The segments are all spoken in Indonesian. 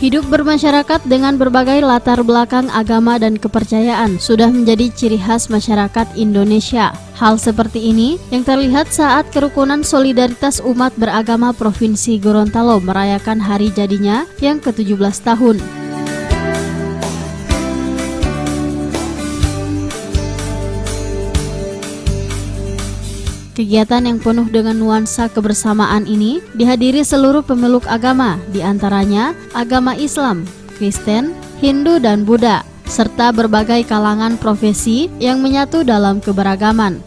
Hidup bermasyarakat dengan berbagai latar belakang agama dan kepercayaan sudah menjadi ciri khas masyarakat Indonesia. Hal seperti ini yang terlihat saat Kerukunan Solidaritas Umat Beragama Provinsi Gorontalo merayakan hari jadinya yang ke-17 tahun. Kegiatan yang penuh dengan nuansa kebersamaan ini dihadiri seluruh pemeluk agama, diantaranya agama Islam, Kristen, Hindu, dan Buddha, serta berbagai kalangan profesi yang menyatu dalam keberagaman.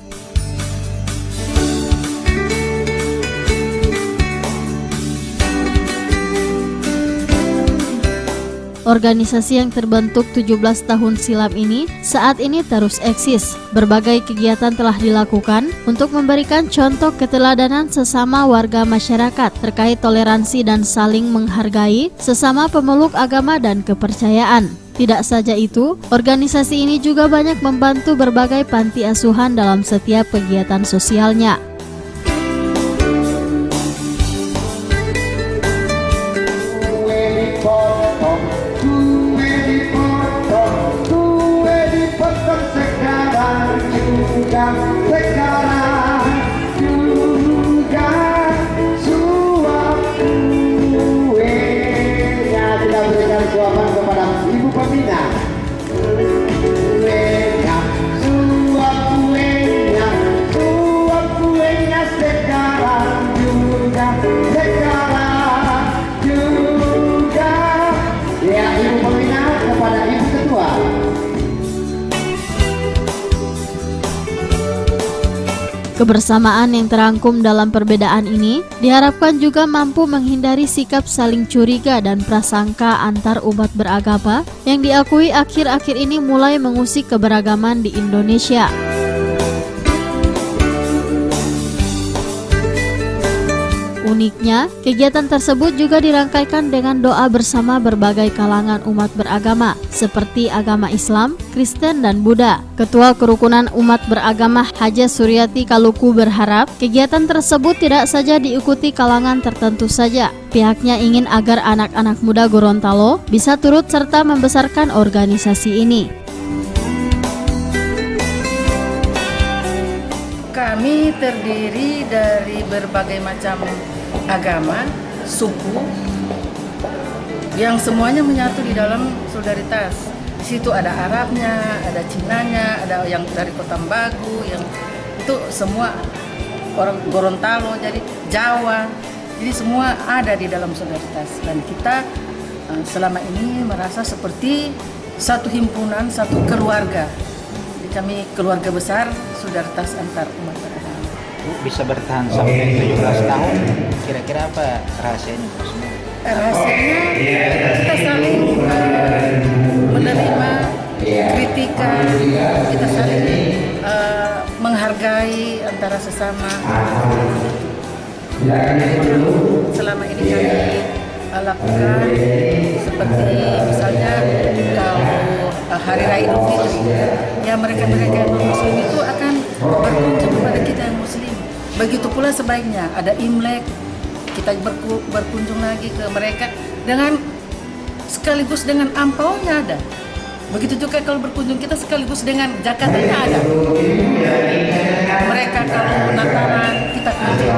Organisasi yang terbentuk 17 tahun silam ini saat ini terus eksis. Berbagai kegiatan telah dilakukan untuk memberikan contoh keteladanan sesama warga masyarakat terkait toleransi dan saling menghargai sesama pemeluk agama dan kepercayaan. Tidak saja itu, organisasi ini juga banyak membantu berbagai panti asuhan dalam setiap kegiatan sosialnya. Sekarang juga suap kuenya kita berikan suapan kepada Ibu Pembina. Suap kuenya sekarang juga ya Ibu Pembina kepada Ibu Ketua. Kebersamaan yang terangkum dalam perbedaan ini diharapkan juga mampu menghindari sikap saling curiga dan prasangka antar umat beragama yang diakui akhir-akhir ini mulai mengusik keberagaman di Indonesia. Uniknya, kegiatan tersebut juga dirangkaikan dengan doa bersama berbagai kalangan umat beragama, seperti agama Islam, Kristen, dan Buddha. Ketua Kerukunan Umat Beragama Haja Suryati Kaluku berharap kegiatan tersebut tidak saja diikuti kalangan tertentu saja. Pihaknya ingin agar anak-anak muda Gorontalo bisa turut serta membesarkan organisasi ini. Kami terdiri dari berbagai macam agama, suku, yang semuanya menyatu di dalam solidaritas. Di situ ada Arabnya, ada Cinanya, ada yang dari Kota Bagu, yang itu semua orang Gorontalo, jadi Jawa, jadi semua ada di dalam solidaritas. Dan kita selama ini merasa seperti satu himpunan, satu keluarga. Jadi kami keluarga besar solidaritas antar umat beragama. Bisa bertahan sampai 17 tahun, kira-kira apa rahasianya? Rahasianya kita saling menerima kritikan, kita saling menghargai antara sesama. Selama ini kami lakukan seperti misalnya kalau hari raya Idul Fitri, ya mereka-mereka yang non-muslim itu akan berkunjung kepada kita yang muslim. Begitu pula sebaiknya ada Imlek, kita berkunjung lagi ke mereka dengan sekaligus dengan ampaunya ada. Begitu juga kalau berkunjung kita sekaligus dengan zakatnya ada. Mereka kalau Natalan kita kunjung.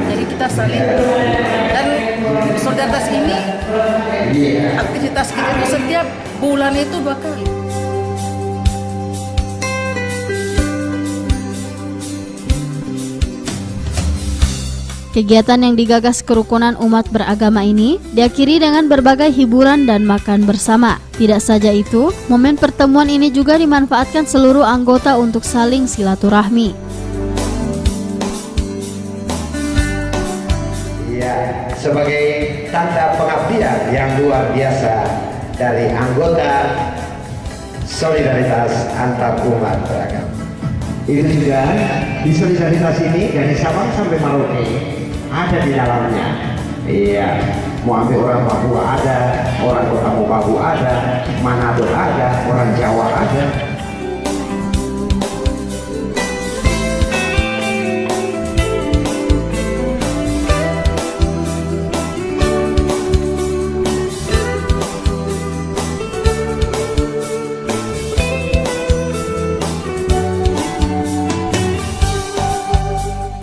Jadi kita saling, dan solidaritas ini aktivitas kita itu setiap bulan itu 2 kali. Kegiatan yang digagas Kerukunan Umat Beragama ini diakhiri dengan berbagai hiburan dan makan bersama. Tidak saja itu, momen pertemuan ini juga dimanfaatkan seluruh anggota untuk saling silaturahmi. Ya, sebagai tanda pengabdian yang luar biasa dari anggota Solidaritas Antar Umat Beragama. Itu juga di solidaritas ini dari Sabang sampai Merauke ada di dalamnya. Iya, mau ambil orang Papua ada, orang Kota Mobagu ada, Manado ada, orang Jawa ada.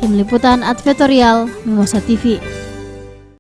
Tim Liputan Advertorial Mimosa TV.